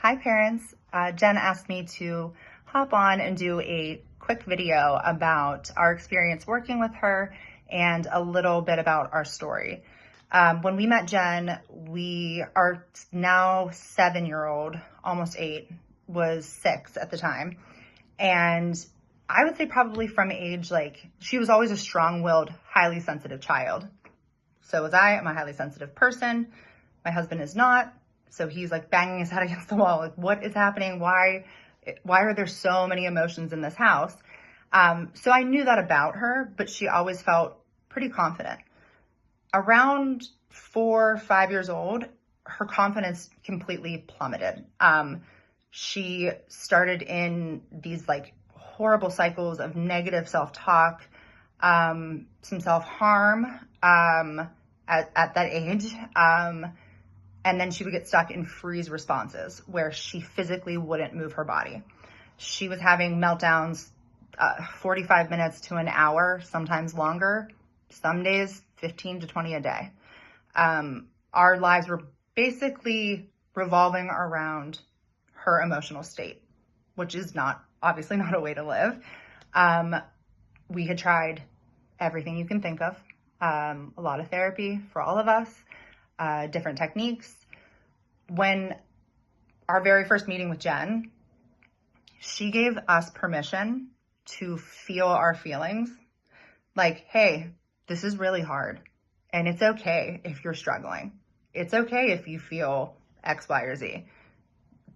Hi parents, Jen asked me to hop on and do a quick video about our experience working with her and a little bit about our story. When we met Jen, our now 7-year-old, almost 8, was 6 at the time. And I would say probably from age, she was always a strong-willed, highly sensitive child. So was I. I'm a highly sensitive person. My husband is not. So he's like banging his head against the wall. Like, what is happening? Why are there so many emotions in this house? So I knew that about her, but she always felt pretty confident. Around 4 or 5 years old, her confidence completely plummeted. She started in these horrible cycles of negative self-talk, some self-harm at that age. And then she would get stuck in freeze responses where she physically wouldn't move her body. She was having meltdowns 45 minutes to an hour, sometimes longer, some days 15 to 20 a day. Our lives were basically revolving around her emotional state, which is obviously not a way to live. We had tried everything you can think of, a lot of therapy for all of us, different techniques. When our very first meeting with Jen, she gave us permission to feel our feelings. Like, hey, this is really hard. And it's okay if you're struggling. It's okay if you feel X, Y, or Z.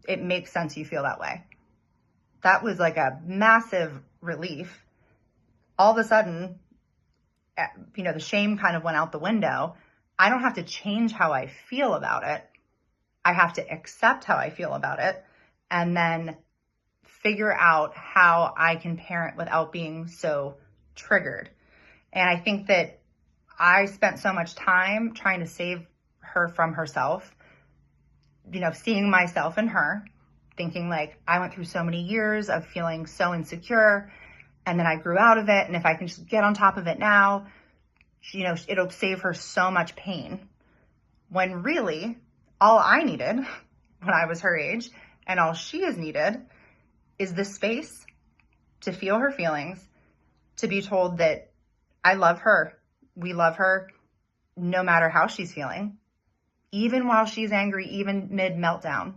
It makes sense you feel that way. That was like a massive relief. All of a sudden, the shame kind of went out the window. I don't have to change how I feel about it. I have to accept how I feel about it and then figure out how I can parent without being so triggered. And I think that I spent so much time trying to save her from herself, seeing myself in her, thinking I went through so many years of feeling so insecure, and then I grew out of it. And if I can just get on top of it now, it'll save her so much pain. When really, all I needed when I was her age, and all she has needed, is the space to feel her feelings, to be told that I love her. We love her no matter how she's feeling. Even while she's angry, even mid-meltdown,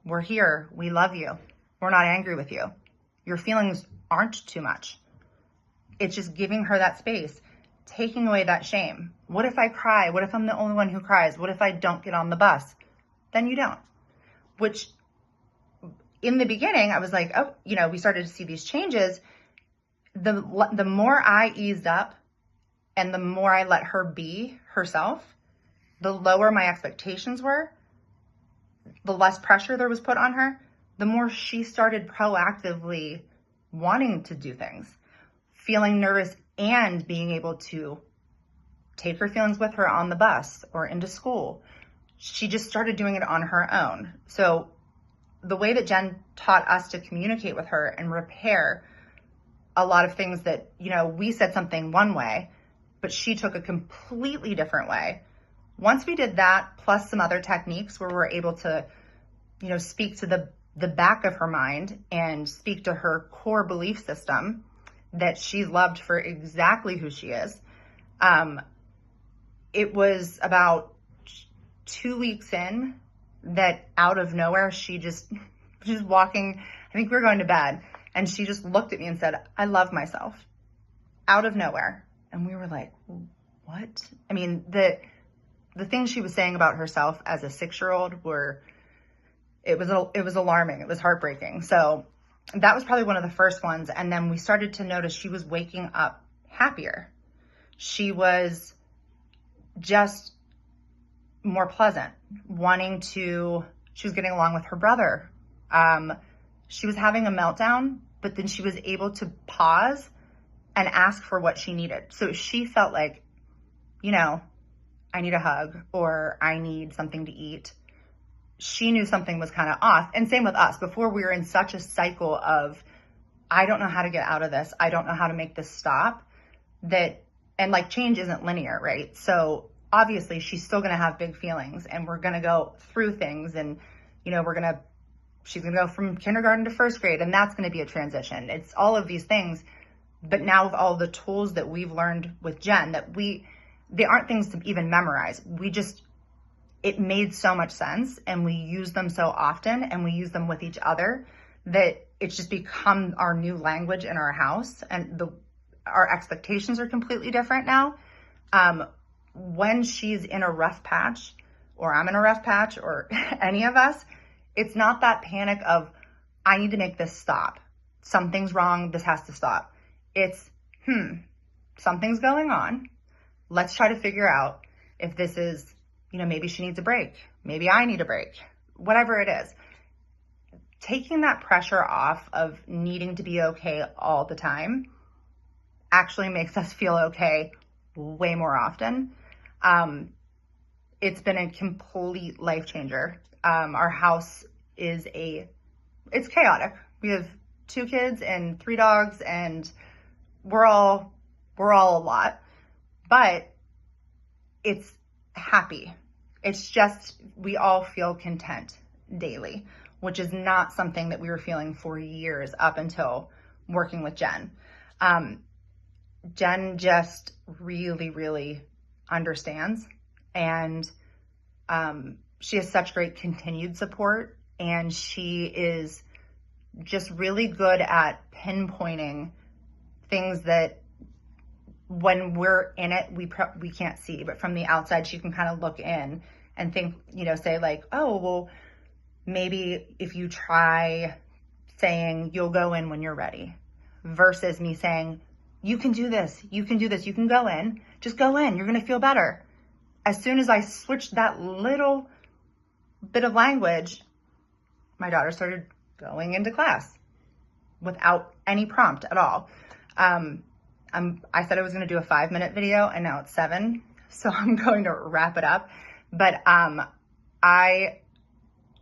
we're here. We love you. We're not angry with you. Your feelings aren't too much. It's just giving her that space, taking away that shame. What if I cry? What if I'm the only one who cries? What if I don't get on the bus? Then you don't. Which in the beginning, I was like, we started to see these changes. The more I eased up and the more I let her be herself, the lower my expectations were, the less pressure there was put on her, the more she started proactively wanting to do things, feeling nervous and being able to take her feelings with her on the bus or into school. She just started doing it on her own. So the way that Jen taught us to communicate with her and repair a lot of things that, we said something one way, but she took a completely different way. Once we did that, plus some other techniques where we're able to, speak to the back of her mind and speak to her core belief system that she's loved for exactly who she is. It was about 2 weeks in that out of nowhere, she was walking, I think we were going to bed, and she just looked at me and said, I love myself, out of nowhere. And we were like, what? I mean, the things she was saying about herself as a 6-year-old it was alarming. It was heartbreaking. So that was probably one of the first ones. And then we started to notice she was waking up happier. She was just more pleasant, she was getting along with her brother. She was having a meltdown, but then she was able to pause and ask for what she needed. So she felt like, I need a hug or I need something to eat. She knew something was kind of off. And same with us. Before, we were in such a cycle of, I don't know how to get out of this. I don't know how to make this stop. And change isn't linear, right? So obviously she's still going to have big feelings and we're going to go through things and, we're going to she's going to go from kindergarten to first grade, and that's going to be a transition. It's all of these things. But now with all the tools that we've learned with Jen, they aren't things to even memorize. It made so much sense, and we use them so often, and we use them with each other, that it's just become our new language in our house, and our expectations are completely different now. When she's in a rough patch, or I'm in a rough patch, or any of us, it's not that panic of, I need to make this stop. Something's wrong, this has to stop. It's, something's going on. Let's try to figure out if this is, maybe she needs a break. Maybe I need a break. Whatever it is. Taking that pressure off of needing to be okay all the time actually makes us feel okay way more often. It's been a complete life changer. Our house it's chaotic. We have 2 kids and 3 dogs, and we're all a lot, but it's happy. It's just, we all feel content daily, which is not something that we were feeling for years up until working with Jen. Jen just really, really understands, and she has such great continued support, and she is just really good at pinpointing things that when we're in it, we can't see, but from the outside, she can kind of look in and think, say like, oh, well, maybe if you try saying you'll go in when you're ready, versus me saying, you can do this, you can do this, you can go in, just go in, you're going to feel better. As soon as I switched that little bit of language, my daughter started going into class without any prompt at all. I said I was going to do a 5-minute video, and now it's 7. So I'm going to wrap it up. But I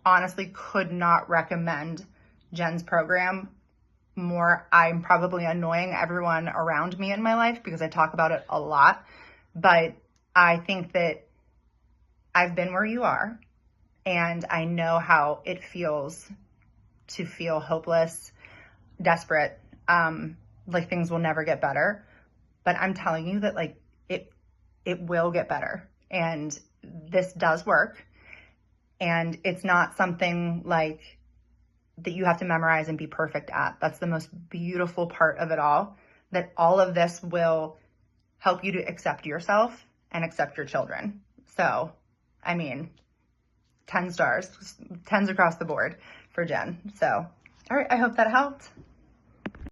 honestly could not recommend Jen's program more. I'm probably annoying everyone around me in my life because I talk about it a lot. But I think that I've been where you are, and I know how it feels to feel hopeless, desperate, like things will never get better. But I'm telling you that like it will get better, and this does work. And it's not something like that you have to memorize and be perfect at. That's the most beautiful part of it all, that all of this will help you to accept yourself and accept your children. So, 10 stars, 10s across the board for Jen. So, all right, I hope that helped.